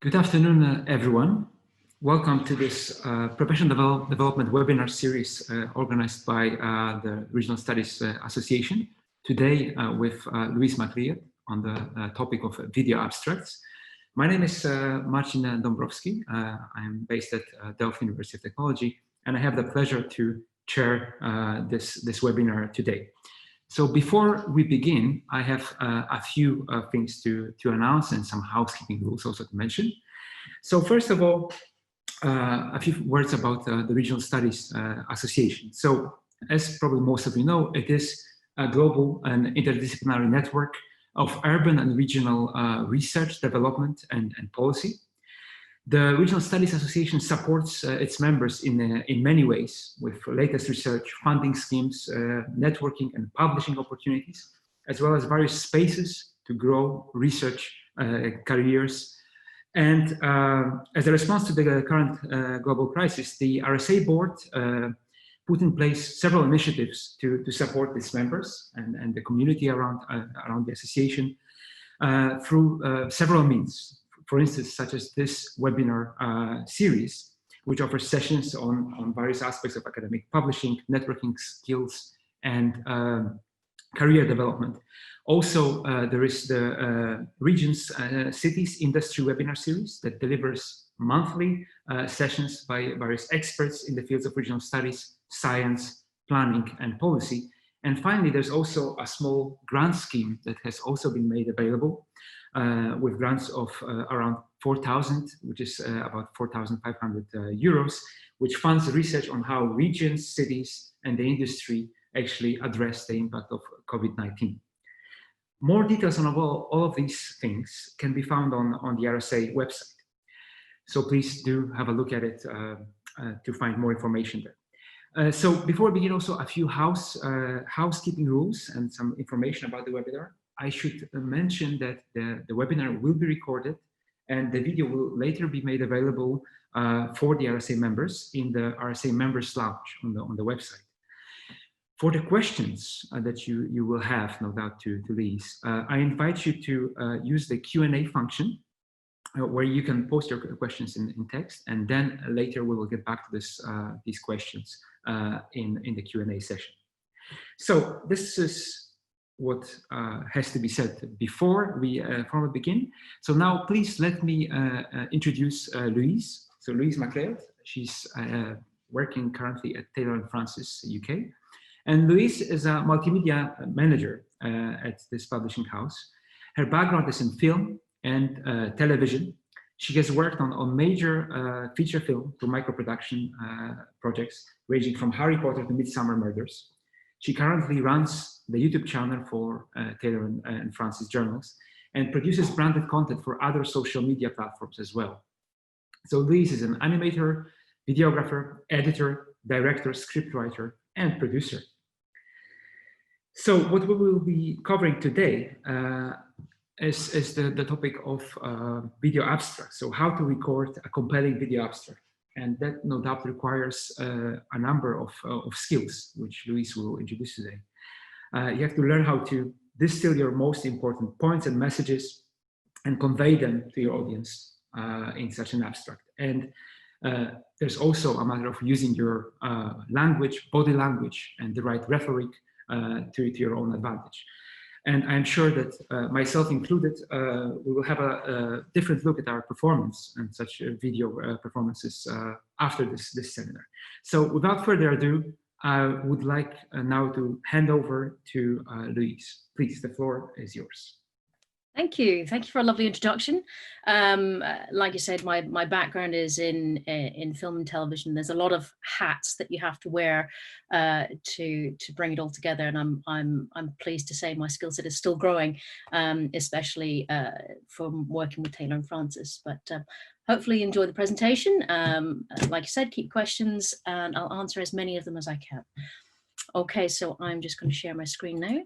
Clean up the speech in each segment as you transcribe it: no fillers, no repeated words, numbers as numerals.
Good afternoon, everyone. Welcome to this professional development webinar series organized by the Regional Studies Association. Today with Louise MacLeod on the topic of video abstracts. My name is Marcin Dąbrowski. I am based at Delft University of Technology, and I have the pleasure to chair this webinar today. So before we begin, I have a few things to announce and some housekeeping rules also to mention. So first of all, a few words about the Regional Studies Association. So as probably most of you know, it is a global and interdisciplinary network of urban and regional research, development, and policy. The Regional Studies Association supports its members in many ways with latest research, funding schemes, networking and publishing opportunities, as well as various spaces to grow research careers. And as a response to the current global crisis, the RSA board put in place several initiatives to support its members and the community around the association through several means. For instance, such as this webinar series, which offers sessions on various aspects of academic publishing, networking skills, and career development. Also, there is the Regions Cities Industry webinar series that delivers monthly sessions by various experts in the fields of regional studies, science, planning, and policy. And finally, there's also a small grant scheme that has also been made available with grants of around 4,000, which is about 4,500 euros, which funds research on how regions, cities, and the industry actually address the impact of COVID-19. More details on all of these things can be found on the RSA website. So please do have a look at it to find more information there. So before we begin, also a few housekeeping rules and some information about the webinar. I should mention that the webinar will be recorded and the video will later be made available for the RSA members in the RSA members lounge on the website. For the questions that you will have, no doubt, to Louise, I invite you to use the Q&A function where you can post your questions in text, and then later we will get back to these questions in the Q&A session. So this is what has to be said before we formally begin. So now please let me introduce Louise. So Louise MacLeod, she's working currently at Taylor & Francis, UK. And Louise is a multimedia manager at this publishing house. Her background is in film and television. She has worked on major feature film to micro-production projects ranging from Harry Potter to Midsummer Murders. She currently runs the YouTube channel for Taylor and Francis journals and produces branded content for other social media platforms as well. So Louise is an animator, videographer, editor, director, scriptwriter, and producer. So what we will be covering today is the topic of video abstract. So how to record a compelling video abstract. And that no doubt requires a number of skills, which Louise will introduce today. You have to learn how to distill your most important points and messages and convey them to your audience in such an abstract. And there's also a matter of using your language, body language, and the right rhetoric to your own advantage. And I'm sure that myself included, we will have a different look at our performance and such video performances after this seminar. So without further ado, I would like now to hand over to Louise. Please, the floor is yours. Thank you. Thank you for a lovely introduction. Like you said, my background is in film and television. There's a lot of hats that you have to wear to bring it all together, and I'm pleased to say my skill set is still growing, especially from working with Taylor and Francis. But hopefully you enjoy the presentation. Like you said, keep questions, and I'll answer as many of them as I can. Okay, so I'm just going to share my screen now.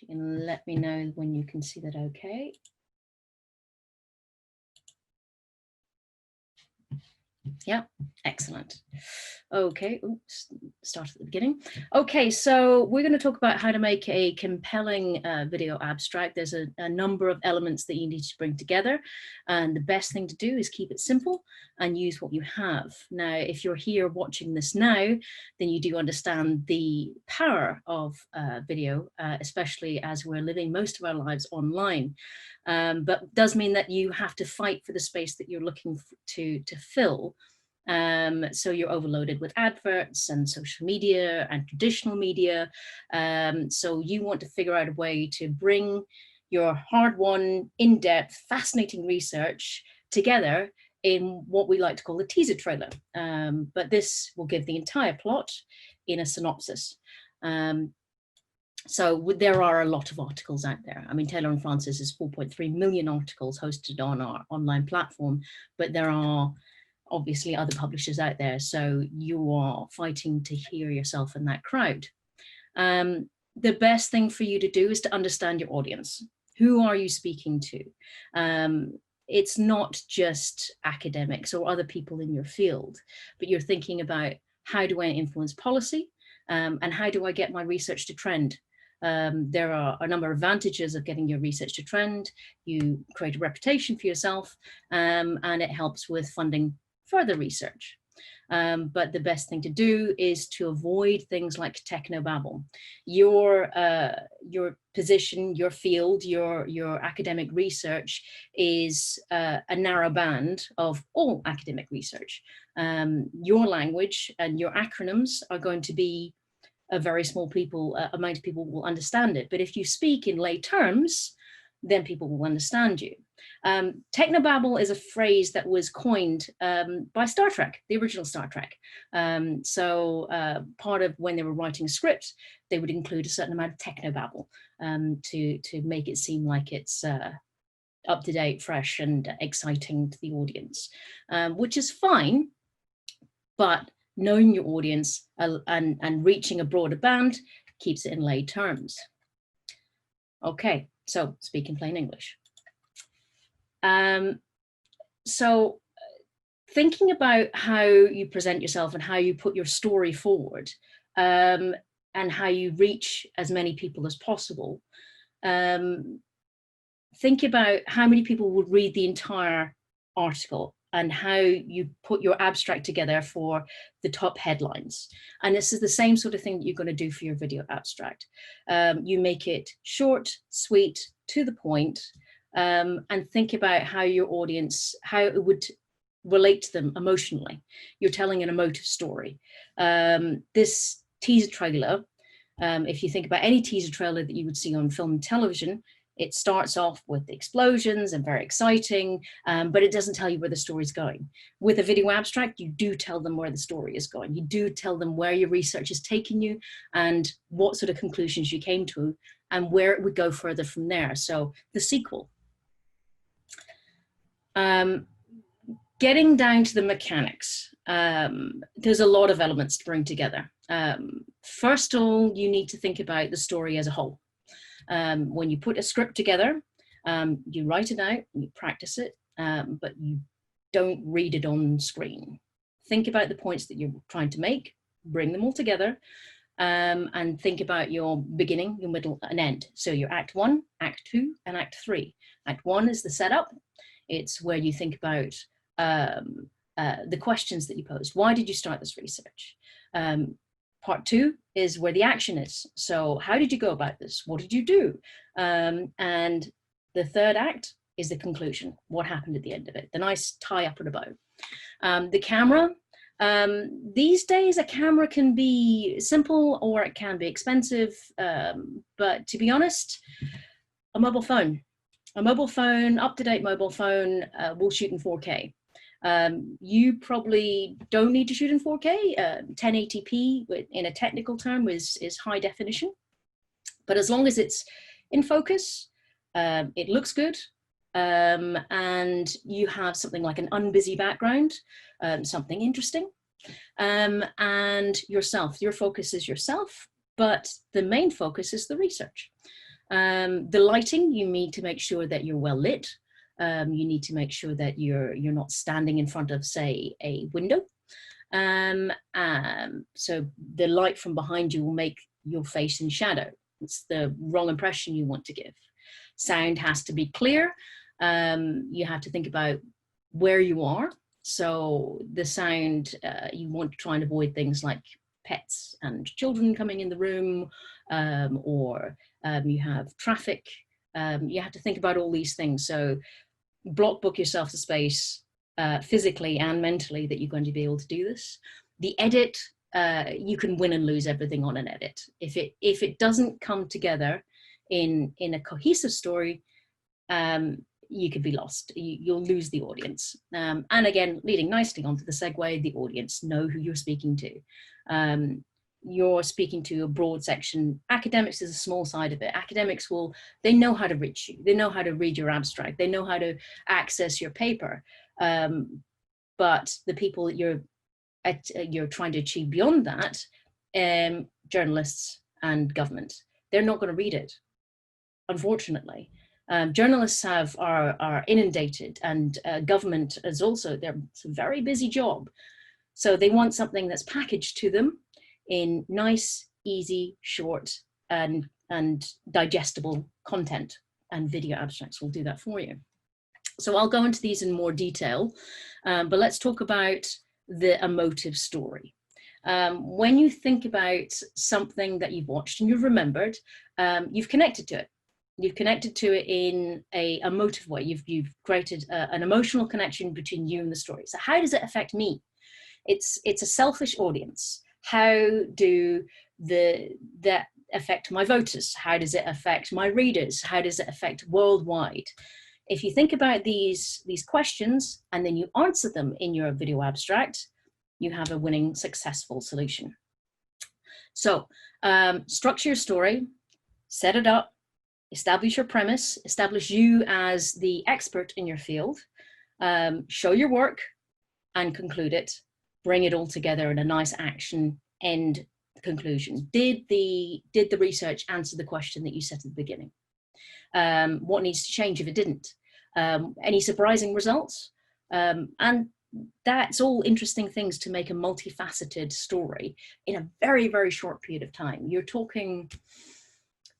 And let me know when you can see that okay. Yeah, excellent. Okay, oops, start at the beginning. Okay, so we're going to talk about how to make a compelling video abstract. There's a number of elements that you need to bring together, and the best thing to do is keep it simple and use what you have. Now, if you're here watching this now, then you do understand the power of video, especially as we're living most of our lives online. But it does mean that you have to fight for the space that you're looking to fill. So you're overloaded with adverts and social media and traditional media. So you want to figure out a way to bring your hard-won, in-depth, fascinating research together in what we like to call a teaser trailer. But this will give the entire plot in a synopsis. So there are a lot of articles out there. I mean, Taylor and Francis is 4.3 million articles hosted on our online platform, but there are obviously other publishers out there. So you are fighting to hear yourself in that crowd. The best thing for you to do is to understand your audience. Who are you speaking to? It's not just academics or other people in your field, but you're thinking about, how do I influence policy? And how do I get my research to trend? There are a number of advantages of getting your research to trend. You create a reputation for yourself, and it helps with funding further research. But the best thing to do is to avoid things like technobabble. Your position, your field, your academic research is a narrow band of all academic research. Your language and your acronyms are going to be a very small amount of people will understand it. But if you speak in lay terms, then people will understand you. Technobabble is a phrase that was coined by Star Trek, the original Star Trek. Part of when they were writing a script, they would include a certain amount of technobabble to make it seem like it's up to date, fresh, and exciting to the audience, which is fine, but knowing your audience and reaching a broader band keeps it in lay terms. Okay, so speak in plain English. So thinking about how you present yourself and how you put your story forward, and how you reach as many people as possible, think about how many people would read the entire article and how you put your abstract together for the top headlines. And this is the same sort of thing that you're going to do for your video abstract. You make it short, sweet, to the point, and think about how your audience, how it would relate to them emotionally. You're telling an emotive story. This teaser trailer, if you think about any teaser trailer that you would see on film and television, it starts off with explosions and very exciting, but it doesn't tell you where the story's going. With a video abstract, you do tell them where the story is going. You do tell them where your research is taking you and what sort of conclusions you came to and where it would go further from there. So the sequel. Getting down to the mechanics, there's a lot of elements to bring together. First of all, you need to think about the story as a whole. When you put a script together, you write it out, you practice it, but you don't read it on screen. Think about the points that you're trying to make, bring them all together, and think about your beginning, your middle, and end. So your Act 1, Act 2, and Act 3. Act 1 is the setup. It's where you think about the questions that you posed. Why did you start this research? Part 2 is where the action is. So how did you go about this? What did you do? And the third act is the conclusion. What happened at the end of it? The nice tie up and a bow. The camera, these days a camera can be simple or it can be expensive. But to be honest, a mobile phone, up-to-date mobile phone will shoot in 4K. You probably don't need to shoot in 4K. 1080p in a technical term is high definition, but as long as it's in focus, it looks good, and you have something like an unbusy background, something interesting, and yourself. Your focus is yourself, but the main focus is the research. The lighting, you need to make sure that you're well lit. You need to make sure that you're not standing in front of, say, a window. So the light from behind you will make your face in shadow. It's the wrong impression you want to give. Sound has to be clear. You have to think about where you are. So the sound, you want to try and avoid things like pets and children coming in the room, or you have traffic. You have to think about all these things. So book yourself the space physically and mentally that you're going to be able to do this. The edit, you can win and lose everything on an edit. If it doesn't come together in a cohesive story, you could be lost. You'll lose the audience. And again, leading nicely onto the segue, the audience know who you're speaking to. You're speaking to a broad section. Academics is a small side of it. Academics they know how to reach you. They know how to read your abstract. They know how to access your paper. But the people that you're trying to achieve beyond that, journalists and government, they're not going to read it, unfortunately. Journalists are inundated, and government is also, it's a very busy job. So they want something that's packaged to them in nice, easy, short, and digestible content, and video abstracts will do that for you. So I'll go into these in more detail, but let's talk about the emotive story. When you think about something that you've watched and you've remembered, you've connected to it. You've connected to it in a emotive way. You've created an emotional connection between you and the story. So how does it affect me? It's a selfish audience. How do that affect my voters? How does it affect my readers? How does it affect worldwide? If you think about these questions and then you answer them in your video abstract, you have a winning, successful solution. So structure your story, set it up, establish your premise, establish you as the expert in your field, show your work and conclude it, bring it all together in a nice action end conclusion. Did the research answer the question that you set at the beginning? What needs to change if it didn't? Any surprising results? And that's all interesting things to make a multifaceted story in a very, very short period of time. You're talking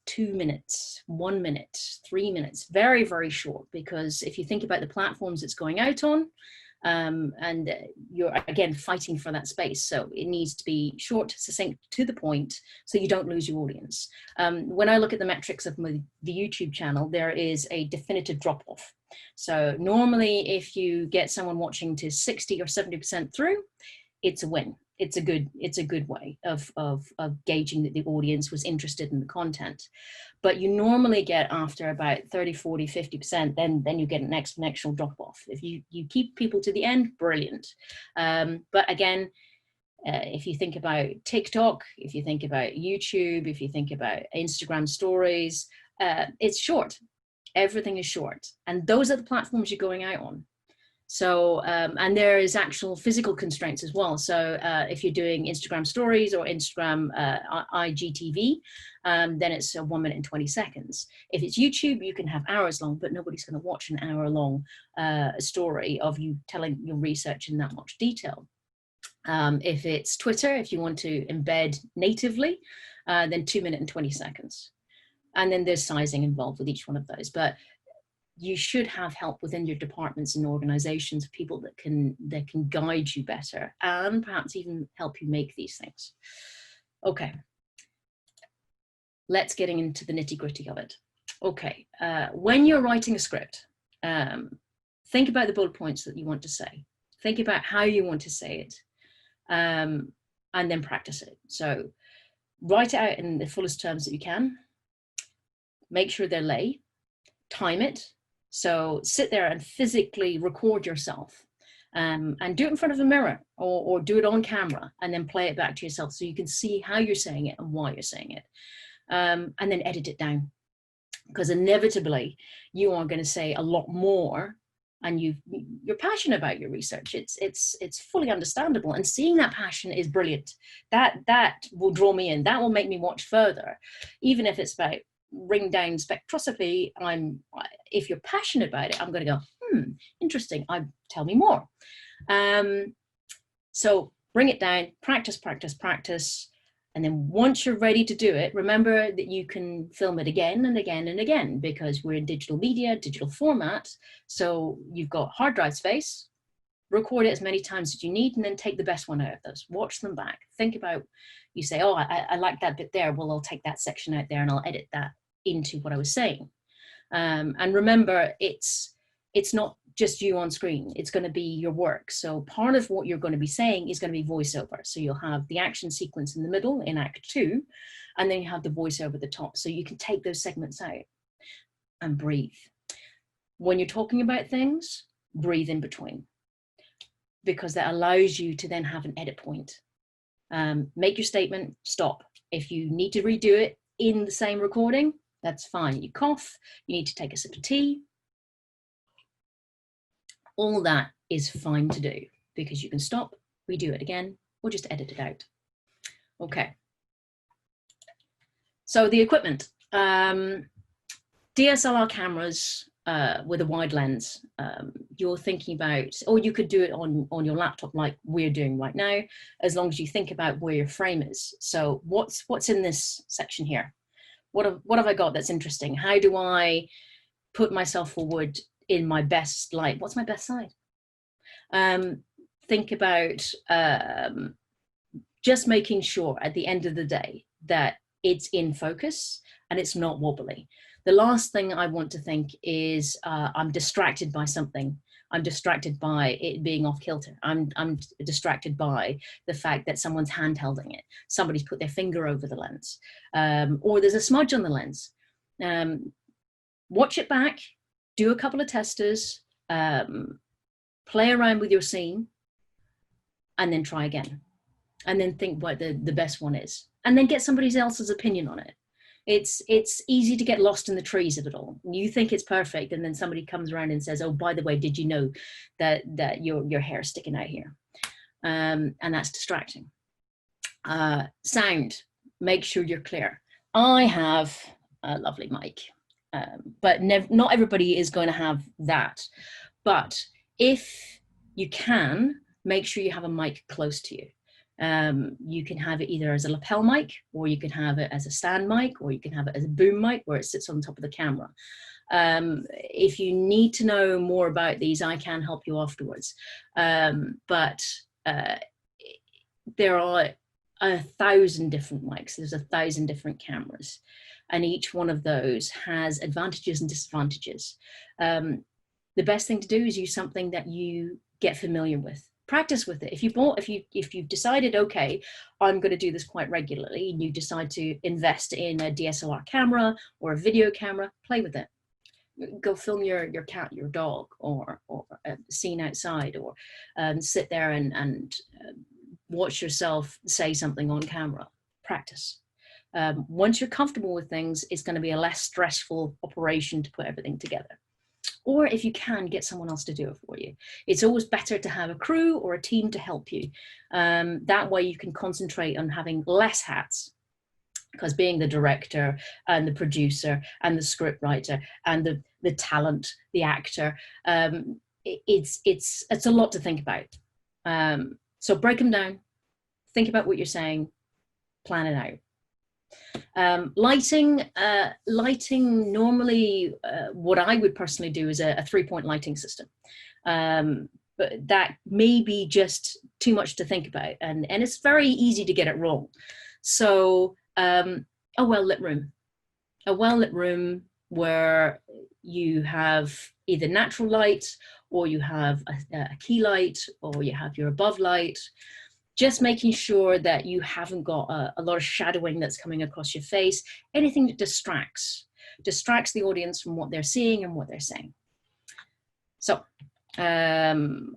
2 minutes, 1 minute, 3 minutes, very, very short, because if you think about the platforms it's going out on, and you're again fighting for that space, so it needs to be short, succinct, to the point, so you don't lose your audience. When I look at the metrics of the YouTube channel, there is a definitive drop-off. So normally if you get someone watching to 60 or 70% through, it's a win. It's a good way of gauging that the audience was interested in the content. But you normally get after about 30, 40, 50%, then you get an exponential drop off. If you keep people to the end, brilliant. But again, if you think about TikTok, if you think about YouTube, if you think about Instagram stories, it's short. Everything is short. And those are the platforms you're going out on. So, and there is actual physical constraints as well. So if you're doing Instagram stories or Instagram IGTV, then it's 1 minute and 20 seconds. If it's YouTube, you can have hours long, but nobody's going to watch an hour long story of you telling your research in that much detail. If it's Twitter, if you want to embed natively, then 2 minutes and 20 seconds. And then there's sizing involved with each one of those. But you should have help within your departments and organizations, people that can guide you better and perhaps even help you make these things. Okay, let's get into the nitty-gritty of it. Okay, when you're writing a script, think about the bullet points that you want to say. Think about how you want to say it, and then practice it. So write it out in the fullest terms that you can. Make sure they're lay, time it. So sit there and physically record yourself, and do it in front of a mirror or do it on camera and then play it back to yourself so you can see how you're saying it and why you're saying it, and then edit it down, because inevitably you are going to say a lot more, and you're passionate about your research. It's fully understandable, and seeing that passion is brilliant. That will draw me in. That will make me watch further, even if it's about ring down spectroscopy, if you're passionate about it, I'm going to go, interesting, tell me more. So bring it down, practice, practice, practice. And then once you're ready to do it, remember that you can film it again and again and again, because we're in digital media, digital format. So you've got hard drive space, record it as many times as you need, and then take the best one out of those. Watch them back. Think about, you say, oh, I like that bit there. Well, I'll take that section out there and I'll edit that into what I was saying. And remember, it's not just you on screen. It's going to be your work. So part of what you're going to be saying is going to be voiceover. So you'll have the action sequence in the middle in Act 2, and then you have the voiceover at the top. So you can take those segments out and breathe. When you're talking about things, breathe in between, because that allows you to then have an edit point. Make your statement, stop. If you need to redo it in the same recording, that's fine. You cough, you need to take a sip of tea. All that is fine to do, because you can stop, redo it again, or just edit it out. Okay. So the equipment, DSLR cameras with a wide lens, you're thinking about, or you could do it on your laptop like we're doing right now, as long as you think about where your frame is. So what's in this section here? What have I got that's interesting? How do I put myself forward in my best light? What's my best side? Think about just making sure at the end of the day that it's in focus and it's not wobbly. The last thing I want to think is I'm distracted by something. I'm distracted by it being off kilter. I'm distracted by the fact that someone's hand-holding it. Somebody's put their finger over the lens, or there's a smudge on the lens. Watch it back, do a couple of testers, play around with your scene, and then try again. And then think what the best one is. And then get somebody else's opinion on it. It's easy to get lost in the trees of it all. You think it's perfect, and then somebody comes around and says, oh, by the way, did you know that your hair's sticking out here? And that's distracting. Sound, make sure you're clear. I have a lovely mic, but not everybody is going to have that. But if you can, make sure you have a mic close to you. You can have it either as a lapel mic, or you can have it as a stand mic, or you can have it as a boom mic where it sits on top of the camera. If you need to know more about these, I can help you afterwards. But there are 1,000 different mics. There's 1,000 different cameras, and each one of those has advantages and disadvantages. The best thing to do is use something that you get familiar with. Practice with it. If you've decided, okay, I'm going to do this quite regularly, and you decide to invest in a DSLR camera or a video camera, play with it. Go film your cat, your dog, or a scene outside, or sit there and watch yourself say something on camera. Practice. Once you're comfortable with things, it's going to be a less stressful operation to put everything together. Or if you can, get someone else to do it for you. It's always better to have a crew or a team to help you. That way you can concentrate on having less hats, because being the director and the producer and the script writer and the talent, the actor, it's a lot to think about. So break them down, think about what you're saying, plan it out. Lighting normally, what I would personally do is a 3-point lighting system, but that may be just too much to think about, and it's very easy to get it wrong. So a well-lit room where you have either natural light, or you have a key light, or you have your above light. Just making sure that you haven't got a lot of shadowing that's coming across your face. Anything that distracts the audience from what they're seeing and what they're saying. So in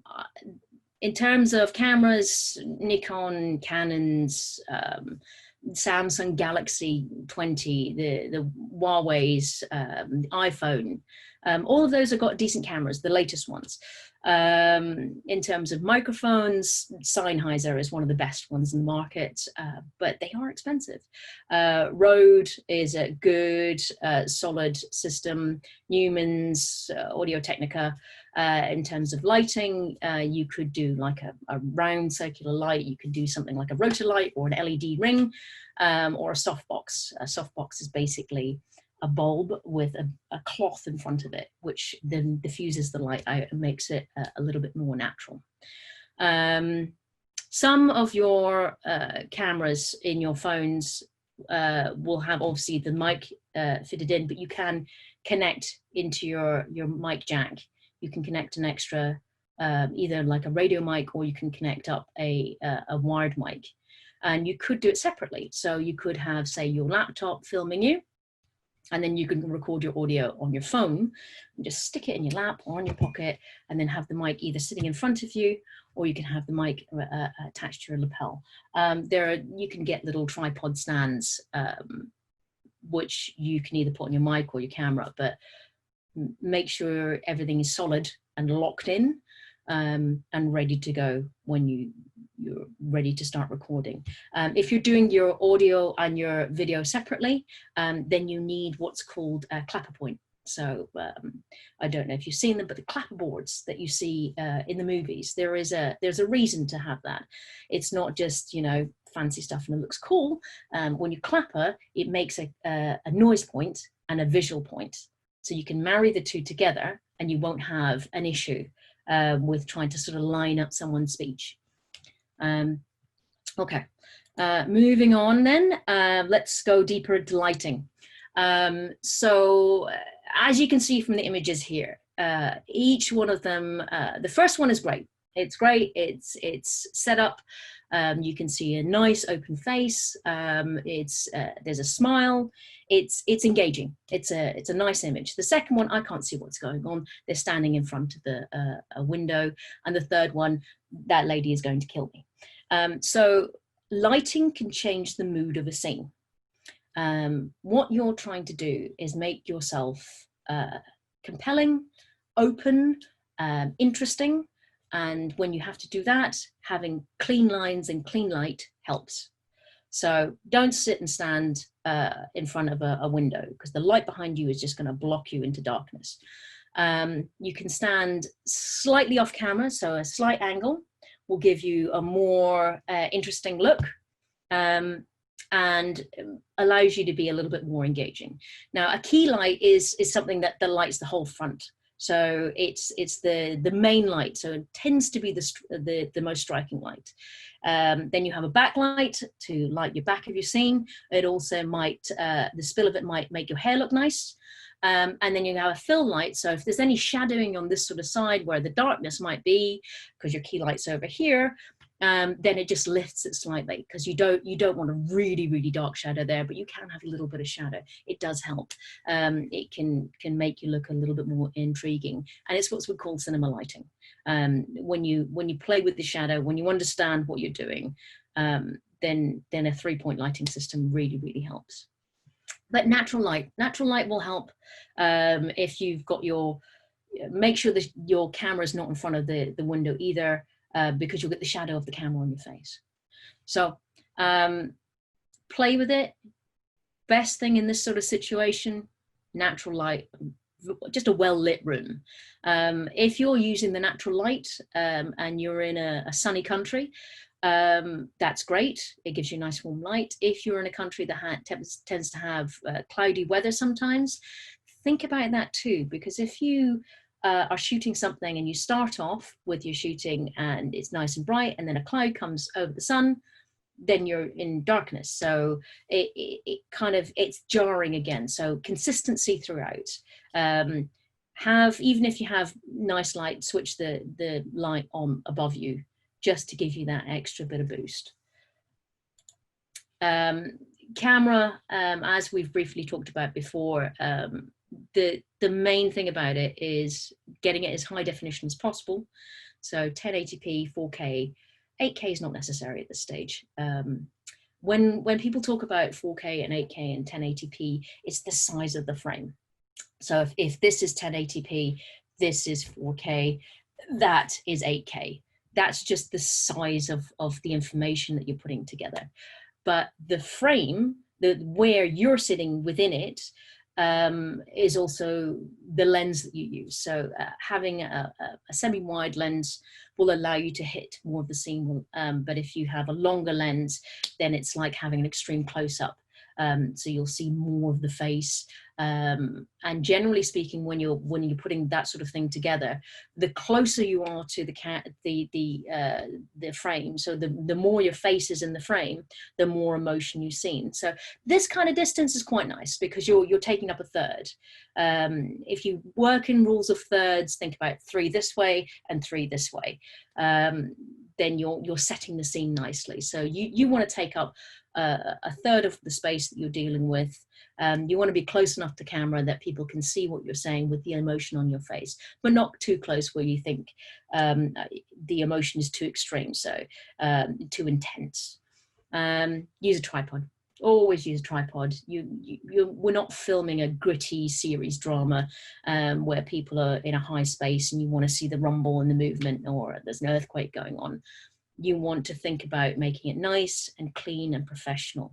terms of cameras, Nikon, Canons, Samsung Galaxy 20, the Huawei's, iPhone, all of those have got decent cameras, the latest ones. In terms of microphones, Sennheiser is one of the best ones in the market, but they are expensive. Rode is a good, solid system. Newman's, Audio-Technica. In terms of lighting, you could do like a round circular light. You could do something like a rotor light or an LED ring, or a softbox. A softbox is basically a bulb with a cloth in front of it, which then diffuses the light out and makes it a little bit more natural. Some of your cameras in your phones will have obviously the mic fitted in, but you can connect into your mic jack. You can connect an extra, either like a radio mic, or you can connect up a wired mic. And you could do it separately. So you could have, say, your laptop filming you, and then you can record your audio on your phone and just stick it in your lap or on your pocket, and then have the mic either sitting in front of you, or you can have the mic attached to your lapel. You can get little tripod stands, which you can either put on your mic or your camera, but make sure everything is solid and locked in, and ready to go when you're ready to start recording. If you're doing your audio and your video separately, then you need what's called a clapper point. So I don't know if you've seen them, but the clapper boards that you see in the movies, there's a reason to have that. It's not just, you know, fancy stuff and it looks cool. When you clapper, it makes a noise point and a visual point. So you can marry the two together and you won't have an issue with trying to sort of line up someone's speech. Okay, moving on then, let's go deeper into lighting. So as you can see from the images here, each one of them, the first one is great. It's great, it's set up. You can see a nice open face. There's a smile. It's engaging. It's a nice image. The second one, I can't see what's going on. They're standing in front of a window. And the third one, that lady is going to kill me. So lighting can change the mood of a scene. What you're trying to do is make yourself compelling, open, interesting. And when you have to do that, having clean lines and clean light helps. So don't sit and stand in front of a window, because the light behind you is just going to block you into darkness. You can stand slightly off camera, so a slight angle will give you a more interesting look, and allows you to be a little bit more engaging. Now, a key light is something that lights the whole front. So it's the main light, so it tends to be the most striking light. Then you have a backlight to light your back of your scene. It also might, the spill of it might make your hair look nice. And then you have a fill light, so if there's any shadowing on this sort of side where the darkness might be, because your key light's over here, then it just lifts it slightly, because you don't want a really, really dark shadow there, but you can have a little bit of shadow. It does help. It can make you look a little bit more intriguing, and it's what's called cinema lighting. When you play with the shadow, when you understand what you're doing, then a 3-point lighting system really, really helps. But natural light will help. If you've got make sure that your camera's not in front of the window either, because you'll get the shadow of the camera on your face. So play with it. Best thing in this sort of situation, natural light, just a well-lit room. If you're using the natural light and you're in a sunny country, that's great. It gives you nice warm light. If you're in a country that tends to have cloudy weather sometimes, think about that too, because if you are shooting something and you start off with your shooting and it's nice and bright, and then a cloud comes over the sun, then you're in darkness. So it's jarring again. So consistency throughout. Even if you have nice light, switch the light on above you, just to give you that extra bit of boost. Camera, as we've briefly talked about before, the main thing about it is getting it as high definition as possible. So 1080p, 4K, 8K is not necessary at this stage. When people talk about 4K and 8K and 1080p, it's the size of the frame. So if this is 1080p, this is 4K, that is 8K. That's just the size of the information that you're putting together. But the frame, where you're sitting within it, is also the lens that you use. So having a semi-wide lens will allow you to hit more of the scene. But if you have a longer lens, then it's like having an extreme close-up. So you'll see more of the face. And generally speaking, when you're putting that sort of thing together, the closer you are to the frame, so the more your face is in the frame, the more emotion you've seen. So this kind of distance is quite nice because you're taking up a third. If you work in rules of thirds, think about 3 this way and 3 this way. Then you're setting the scene nicely. So you want to take up a third of the space that you're dealing with. You want to be close enough to camera that people can see what you're saying with the emotion on your face, but not too close where you think the emotion is too extreme, so too intense. Use a tripod. Always use a tripod. We're not filming a gritty series drama where people are in a high space and you want to see the rumble and the movement, or there's an earthquake going on. You want to think about making it nice and clean and professional.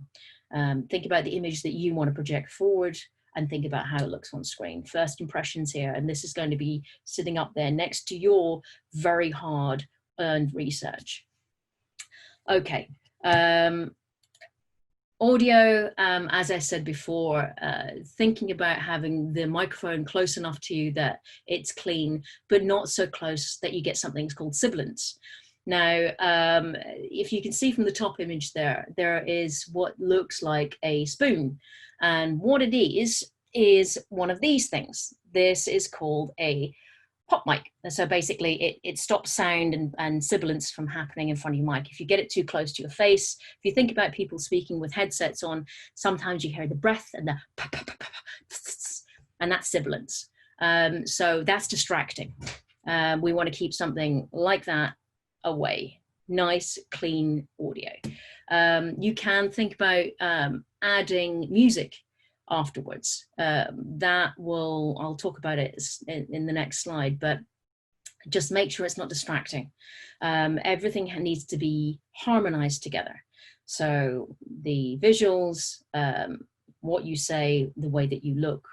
Think about the image that you want to project forward and think about how it looks on screen. First impressions here, and this is going to be sitting up there next to your very hard earned research. Okay. Audio, as I said before, thinking about having the microphone close enough to you that it's clean, but not so close that you get something called sibilance. Now, if you can see from the top image there is what looks like a spoon. And what it is one of these things. This is called a pop mic. So basically it stops sound and sibilance from happening in front of your mic. If you get it too close to your face, if you think about people speaking with headsets on, sometimes you hear the breath and the and that's sibilance. So that's distracting. We want to keep something like that away. Nice, clean audio. You can think about adding music afterwards. I'll talk about it in the next slide, but just make sure it's not distracting. Everything needs to be harmonized together. So the visuals, what you say, the way that you look,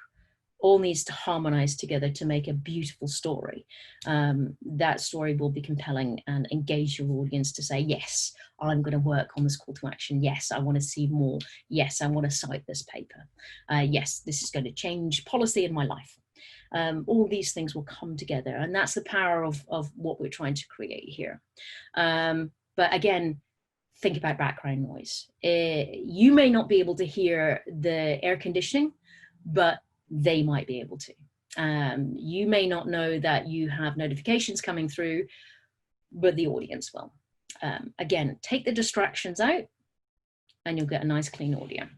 all needs to harmonize together to make a beautiful story. That story will be compelling and engage your audience to say, yes, I'm going to work on this call to action. Yes, I want to see more. Yes, I want to cite this paper. Yes, this is going to change policy in my life. All these things will come together, and that's the power of what we're trying to create here. But again, think about background noise. You may not be able to hear the air conditioning, but they might be able to. You may not know that you have notifications coming through, but the audience will. Again, take the distractions out and you'll get a nice clean audio.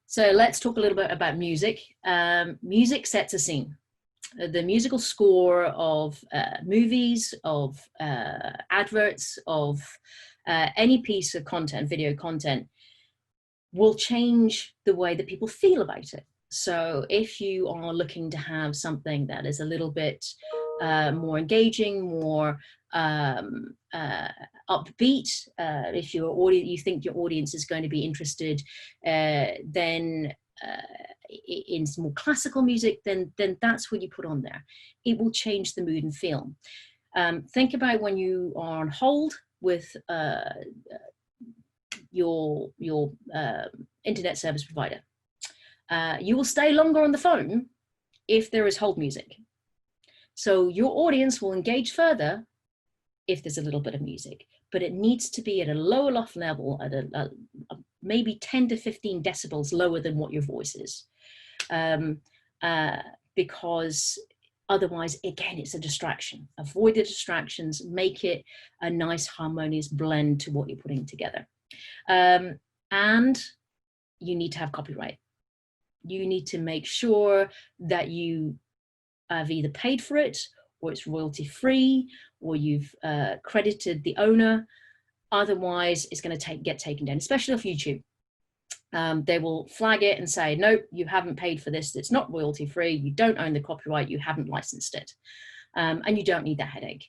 So let's talk a little bit about music. Music sets a scene. The musical score of movies, of adverts, of any piece of content, video content, will change the way that people feel about it. So if you are looking to have something that is a little bit more engaging, more upbeat, if you think your audience is going to be interested, then in some more classical music, then that's what you put on there. It will change the mood and feel. Think about when you are on hold with your internet service provider. You will stay longer on the phone if there is hold music. So your audience will engage further if there's a little bit of music, but it needs to be at a low enough level, at a maybe 10 to 15 decibels lower than what your voice is. Because otherwise, again, it's a distraction. Avoid the distractions, make it a nice harmonious blend to what you're putting together. And you need to have copyright. You need to make sure that you have either paid for it, or it's royalty free, or you've credited the owner. Otherwise, it's going to get taken down, especially off YouTube. They will flag it and say, nope, you haven't paid for this. It's not royalty free. You don't own the copyright. You haven't licensed it. and you don't need that headache.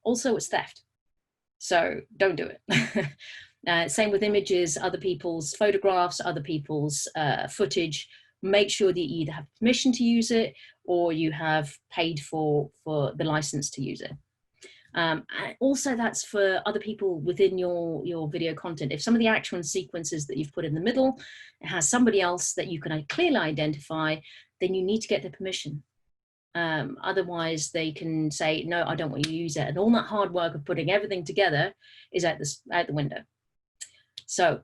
Also, it's theft, so don't do it. Same with images, other people's photographs, other people's footage. Make sure that you either have permission to use it or you have paid for the license to use it. And also that's for other people within your video content. If some of the action sequences that you've put in the middle has somebody else that you can clearly identify, then you need to get their permission. Otherwise they can say, no, I don't want you to use it. And all that hard work of putting everything together is out the window. So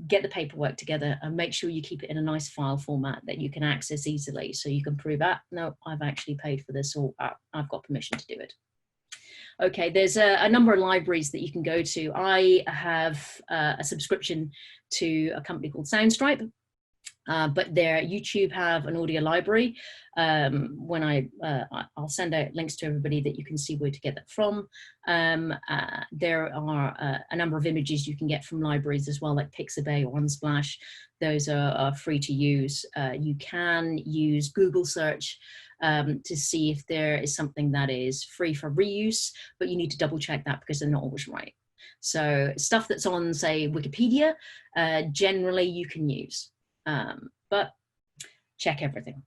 get the paperwork together and make sure you keep it in a nice file format that you can access easily, so you can prove that, no, I've actually paid for this, or I've got permission to do it. Okay, there's a number of libraries that you can go to. I have a subscription to a company called Soundstripe, but their YouTube have an audio library. When I'll send out links to everybody that you can see where to get that from. There are a number of images you can get from libraries as well, like Pixabay or Unsplash. Those are free to use. You can use Google search to see if there is something that is free for reuse, but you need to double check that because they're not always right. So stuff that's on, say, Wikipedia, generally you can use. But check everything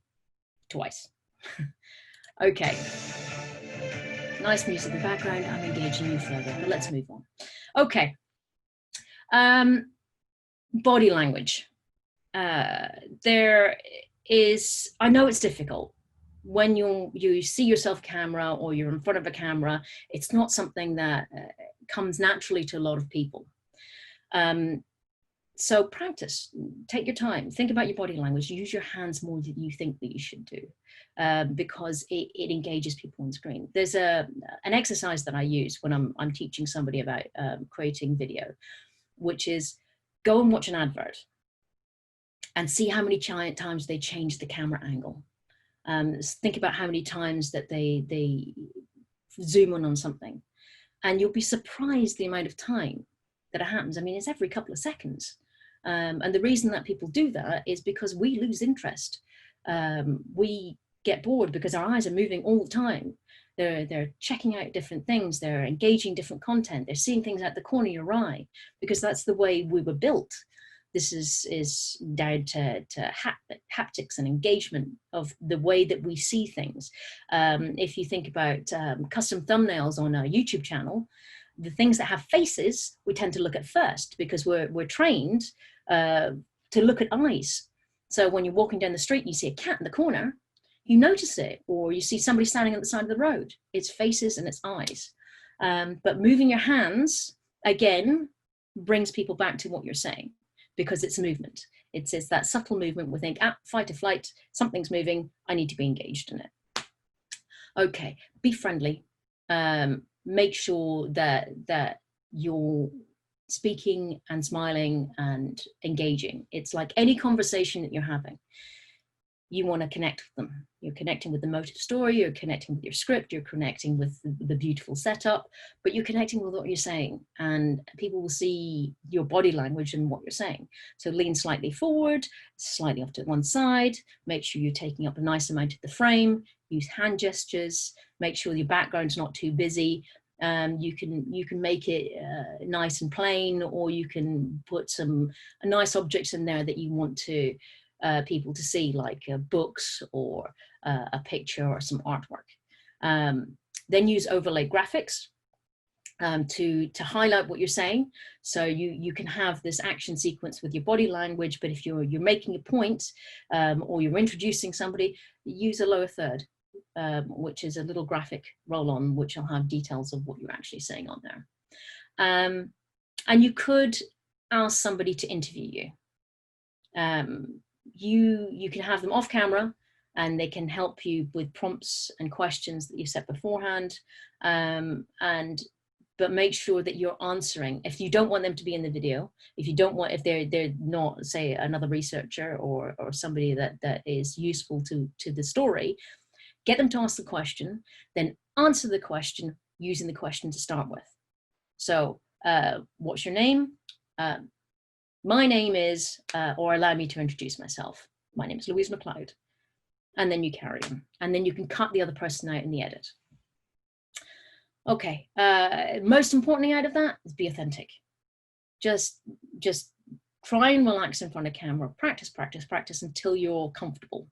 twice. Okay, nice music in the background. I'm engaging you further, but let's move on. Okay, body language. There is, I know it's difficult when you see yourself camera or you're in front of a camera. It's not something that comes naturally to a lot of people. So practice, take your time, think about your body language, use your hands more than you think that you should do, because it engages people on screen. There's an exercise that I use when I'm teaching somebody about creating video, which is go and watch an advert and see how many times they change the camera angle. Think about how many times that they zoom in on something, and you'll be surprised the amount of time that it happens. I mean, it's every couple of seconds. And the reason that people do that is because we lose interest. We get bored because our eyes are moving all the time. They're checking out different things. They're engaging different content. They're seeing things out the corner of your eye because that's the way we were built. This is down to haptics and engagement of the way that we see things. If you think about custom thumbnails on a YouTube channel, the things that have faces, we tend to look at first because we're trained to look at eyes. So when you're walking down the street and you see a cat in the corner, you notice it, or you see somebody standing at the side of the road. It's faces and it's eyes. But moving your hands, again, brings people back to what you're saying because it's movement. It's that subtle movement. We think, fight or flight, something's moving, I need to be engaged in it. Okay, be friendly. Make sure that you're speaking and smiling and engaging. It's like any conversation that you're having. You want to connect with them. You're connecting with the motive story, you're connecting with your script, you're connecting with the beautiful setup, but you're connecting with what you're saying, and people will see your body language and what you're saying. So lean slightly forward, slightly off to one side, make sure you're taking up a nice amount of the frame, use hand gestures, make sure your background's not too busy. You can make it nice and plain, or you can put some nice objects in there that you want to people to see, like books or a picture or some artwork. Then use overlay graphics to highlight what you're saying. So you can have this action sequence with your body language, but if you're making a point or you're introducing somebody, use a lower third, which is a little graphic roll-on, which will have details of what you're actually saying on there. And you could ask somebody to interview you. You can have them off camera and they can help you with prompts and questions that you set beforehand. But make sure that you're answering. If you don't want them to be in the video, if they're not, say, another researcher or somebody that is useful to the story, get them to ask the question, then answer the question using the question to start with. So, what's your name? My name is, or allow me to introduce myself. My name is Louise MacLeod. and then you carry on, and then you can cut the other person out in the edit. Okay, most importantly out of that is be authentic. Just try and relax in front of camera, practice until you're comfortable.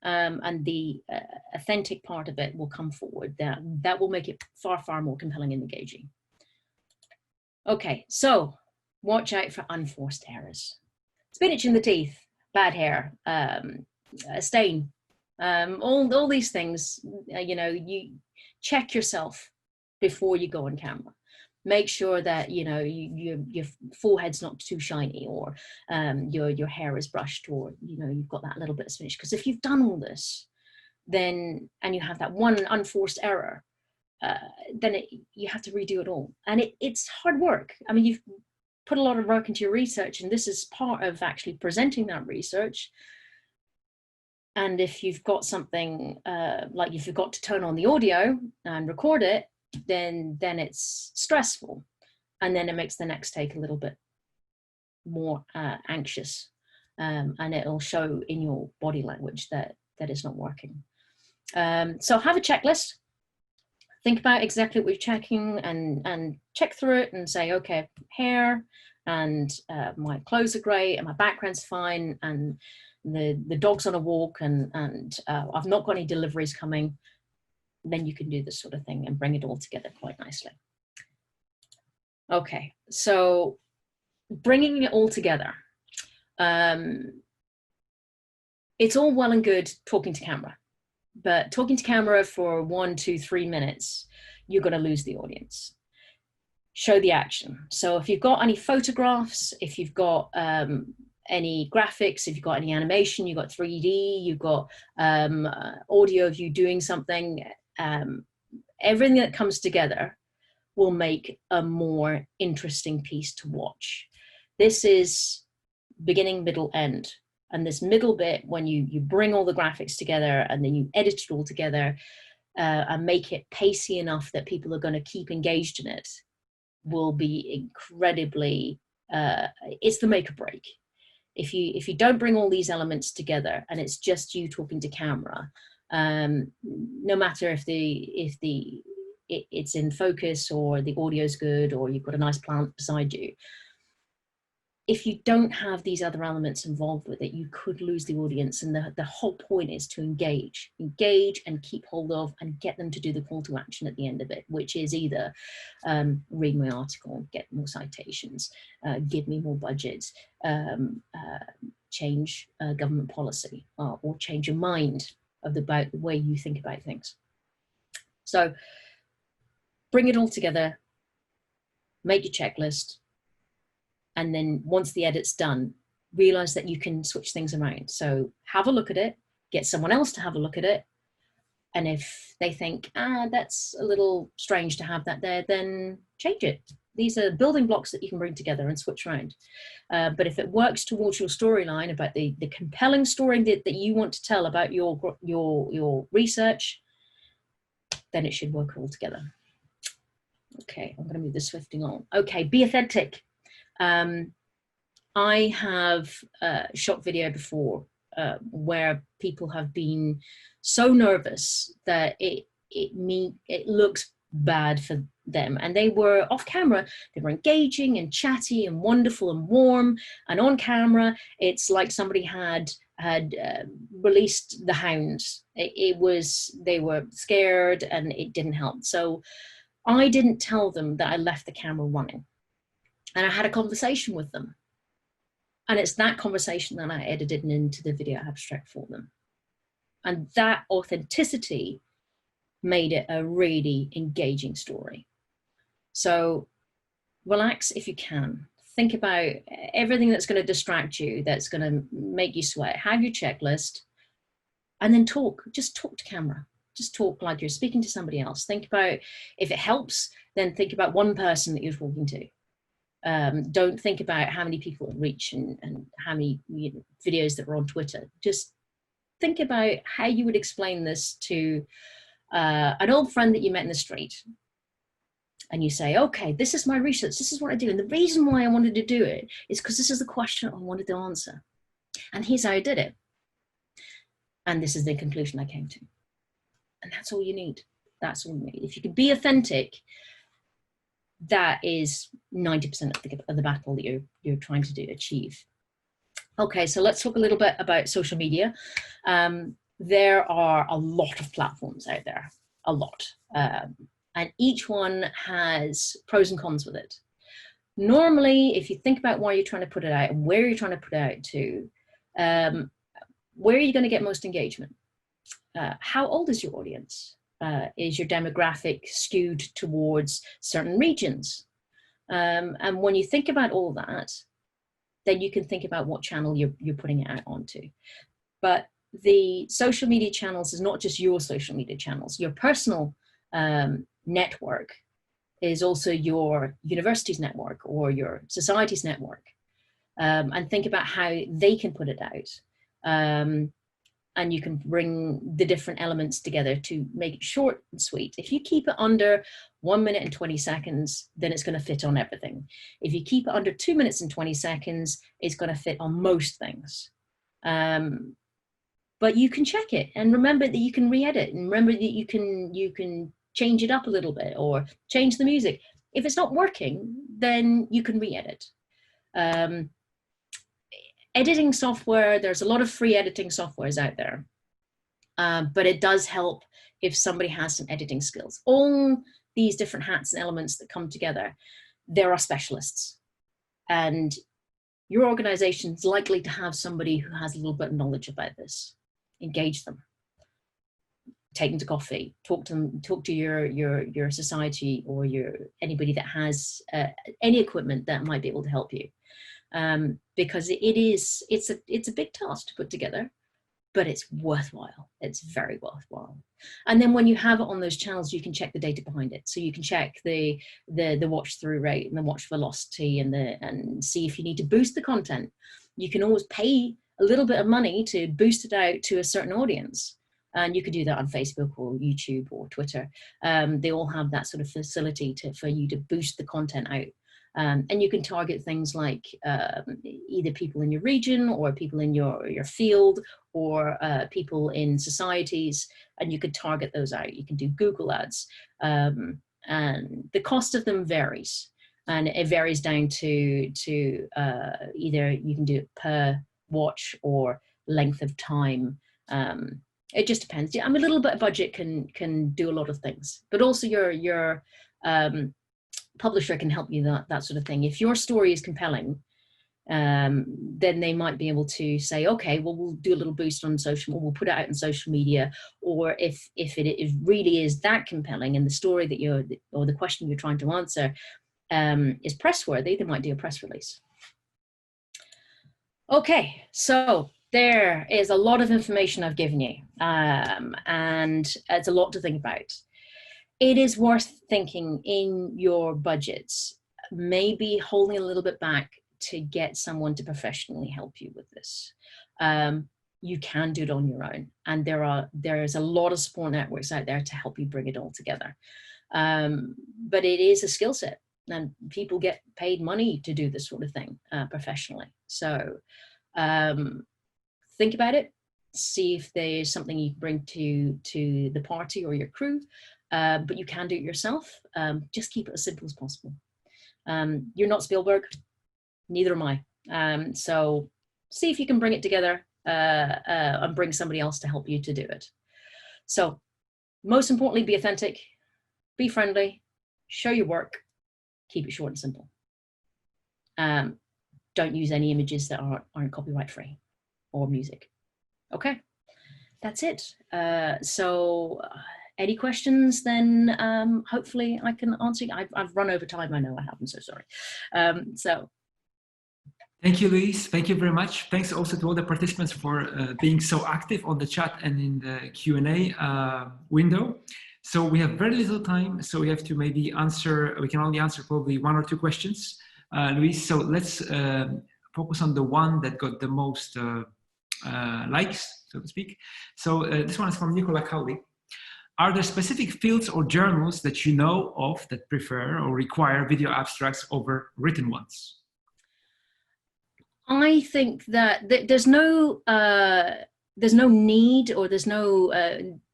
And the authentic part of it will come forward. That will make it far more compelling and engaging. Okay, so watch out for unforced errors. Spinach in the teeth, bad hair, a stain, all these things. You know, you check yourself before you go on camera. Make sure that, you know, your forehead's not too shiny, or your hair is brushed, or, you know, you've got that little bit of spinach. Because if you've done all this, then, and you have that one unforced error, then you have to redo it all. And it's hard work. I mean, you've put a lot of work into your research, and this is part of actually presenting that research. And if you've got something like you forgot to turn on the audio and record it, then it's stressful, and then it makes the next take a little bit more anxious, and it'll show in your body language that it's not working. So have a checklist, think about exactly what you're checking, and check through it and say, okay, hair, and my clothes are great, and my background's fine, and the dog's on a walk, and I've not got any deliveries coming. Then you can do this sort of thing and bring it all together quite nicely. Okay, so bringing it all together. It's all well and good talking to camera, but talking to camera for 1, 2, 3 minutes, you're going to lose the audience. Show the action. So if you've got any photographs, if you've got any graphics, if you've got any animation, you've got 3D, you've got audio of you doing something, everything that comes together will make a more interesting piece to watch. This is beginning, middle, end. And this middle bit, when you bring all the graphics together and then you edit it all together and make it pacey enough that people are going to keep engaged in it, will be incredibly, it's the make or break. If you don't bring all these elements together and it's just you talking to camera, no matter if it's in focus or the audio's good or you've got a nice plant beside you, if you don't have these other elements involved with it, you could lose the audience. And the whole point is to engage and keep hold of and get them to do the call to action at the end of it, which is either read my article, get more citations, give me more budget, change government policy, or change your mind about the way you think about things. So bring it all together, make your checklist, and then once the edit's done, realize that you can switch things around. So have a look at it, get someone else to have a look at it. And if they think, that's a little strange to have that there, then change it. These are building blocks that you can bring together and switch around. But if it works towards your storyline, about the compelling story that you want to tell about your research, then it should work all together. Okay, I'm going to move this swiftly along. Okay, be authentic. I have shot video before where people have been so nervous that it looks bad for them, and they were off camera, they were engaging and chatty and wonderful and warm, and on camera it's like somebody had released the hounds. They were scared and it didn't help. So I didn't tell them that I left the camera running, and I had a conversation with them. And it's that conversation that I edited into the video abstract for them. And that authenticity made it a really engaging story. So relax if you can. Think about everything that's going to distract you, that's going to make you sweat. Have your checklist, and then talk. Just talk to camera. Just talk like you're speaking to somebody else. Think about, if it helps, then think about one person that you're talking to. Don't think about how many people it reach and how many videos that are on Twitter. Just think about how you would explain this to an old friend that you met in the street. And you say, okay, this is my research. This is what I do. And the reason why I wanted to do it is because this is the question I wanted to answer. And here's how I did it. And this is the conclusion I came to. And that's all you need. That's all you need. If you can be authentic, that is 90% of the battle that you're trying to achieve. Okay, so let's talk a little bit about social media. There are a lot of platforms out there, a lot. And each one has pros and cons with it. Normally, if you think about why you're trying to put it out and where you're trying to put it out to, where are you going to get most engagement? How old is your audience? Is your demographic skewed towards certain regions? And when you think about all that, then you can think about what channel you're putting it out onto. But the social media channels is not just your social media channels. Your personal network is also your university's network or your society's network. And think about how they can put it out. And you can bring the different elements together to make it short and sweet. If you keep it under 1 minute and 20 seconds, then it's going to fit on everything. If you keep it under 2 minutes and 20 seconds, it's going to fit on most things. But you can check it and remember that you can re-edit, and remember that you can change it up a little bit or change the music. If it's not working, then you can re-edit. Editing software, there's a lot of free editing softwares out there, but it does help if somebody has some editing skills. All these different hats and elements that come together, there are specialists, and your organization is likely to have somebody who has a little bit of knowledge about this. Engage them, take them to coffee, talk to them, talk to your society or anybody that has any equipment that might be able to help you. Because it's a big task to put together, but it's worthwhile. It's very worthwhile. And then when you have it on those channels, you can check the data behind it. So you can check the watch through rate and the watch velocity and see if you need to boost the content. You can always pay a little bit of money to boost it out to a certain audience. And you could do that on Facebook or YouTube or Twitter. They all have that sort of facility for you to boost the content out. And you can target things like either people in your region or people in your field or people in societies, and you could target those out. You can do Google ads, and the cost of them varies, and it varies down to either you can do it per watch or length of time. It just depends. I mean, a little bit of budget can do a lot of things, but also your publisher can help you that sort of thing. If your story is compelling, then they might be able to say, okay, well, we'll do a little boost on social, or we'll put it out in social media. Or if it really is that compelling and the story that or the question you're trying to answer is press worthy, they might do a press release. Okay, so there is a lot of information I've given you, and it's a lot to think about. It is worth thinking in your budgets, maybe holding a little bit back to get someone to professionally help you with this. You can do it on your own, and there's a lot of support networks out there to help you bring it all together. But it is a skill set, and people get paid money to do this sort of thing professionally. So think about it, see if there's something you can bring to the party or your crew. But you can do it yourself. Just keep it as simple as possible. You're not Spielberg, neither am I. So see if you can bring it together and bring somebody else to help you to do it. So most importantly, be authentic, be friendly, show your work, keep it short and simple. Don't use any images that aren't copyright free or music. Okay, that's it. Any questions, then hopefully I can answer. I've run over time, I know I have, I'm so sorry. Thank you, Louise. Thank you very much. Thanks also to all the participants for being so active on the chat and in the Q&A window. So we have very little time, so we have to maybe we can only answer probably 1 or 2 questions, Louise. So let's focus on the one that got the most likes, so to speak. So this one is from Nicola Cowley. Are there specific fields or journals that you know of that prefer or require video abstracts over written ones? I think that there's no there's no need, or there's no,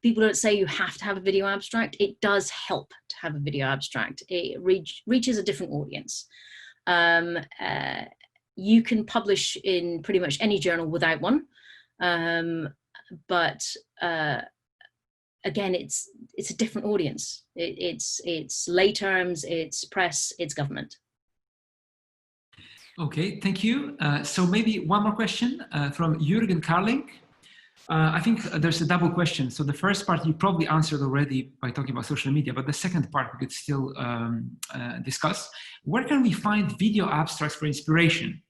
people don't say you have to have a video abstract. It does help to have a video abstract. It reaches a different audience. You can publish in pretty much any journal without one. But again, it's a different audience. It's lay terms, it's press, it's government. Okay, thank you. So maybe one more question from Jürgen Carling. I think there's a double question. So the first part you probably answered already by talking about social media, but the second part we could still discuss. Where can we find video abstracts for inspiration?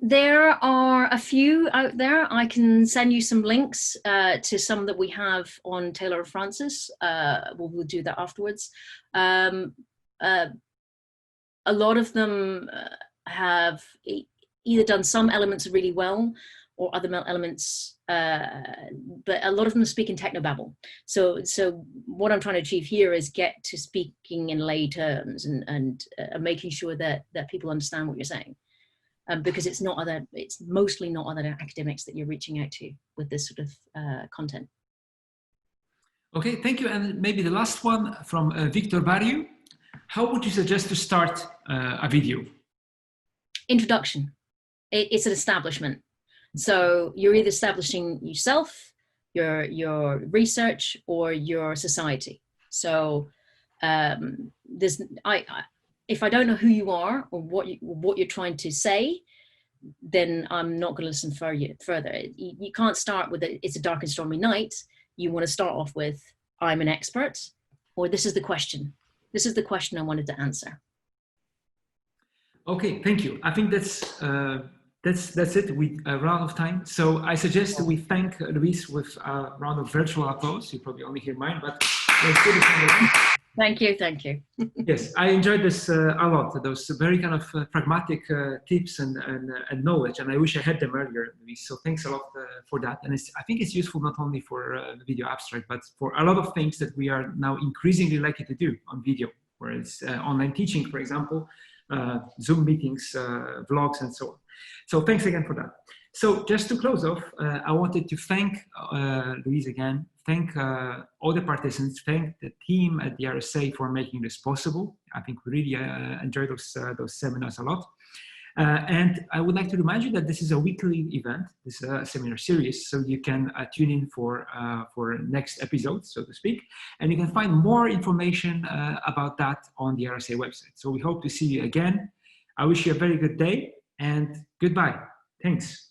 There are a few out there. I can send you some links to some that we have on Taylor & Francis. We'll do that afterwards. A lot of them have either done some elements really well or other elements, but a lot of them speak in technobabble. So what I'm trying to achieve here is get to speaking in lay terms and making sure that people understand what you're saying. Because it's mostly not other academics that you're reaching out to with this sort of content. Okay, thank you. And maybe the last one from Victor Barriu. How would you suggest to start a video? Introduction. It's an establishment. So you're either establishing yourself, your research, or your society. So if I don't know who you are or what you're trying to say, then I'm not going to listen further. You can't start with it's a dark and stormy night. You want to start off with, I'm an expert, or this is the question. This is the question I wanted to answer. Okay, thank you. I think that's it. We run out of time. So I suggest we thank Louise with a round of virtual applause. You probably only hear mine, but let's do this. Thank you, thank you. Yes, I enjoyed this a lot. Those very kind of pragmatic tips and knowledge, and I wish I had them earlier, Louise. So thanks a lot for that. And I think it's useful not only for the video abstract, but for a lot of things that we are now increasingly likely to do on video, whereas online teaching, for example, Zoom meetings, vlogs, and so on. So thanks again for that. So just to close off, I wanted to thank Louise again, thank all the participants, thank the team at the RSA for making this possible. I think we really enjoyed those seminars a lot. And I would like to remind you that this is a weekly event, this is a seminar series, so you can tune in for next episode, so to speak. And you can find more information about that on the RSA website. So we hope to see you again. I wish you a very good day and goodbye. Thanks.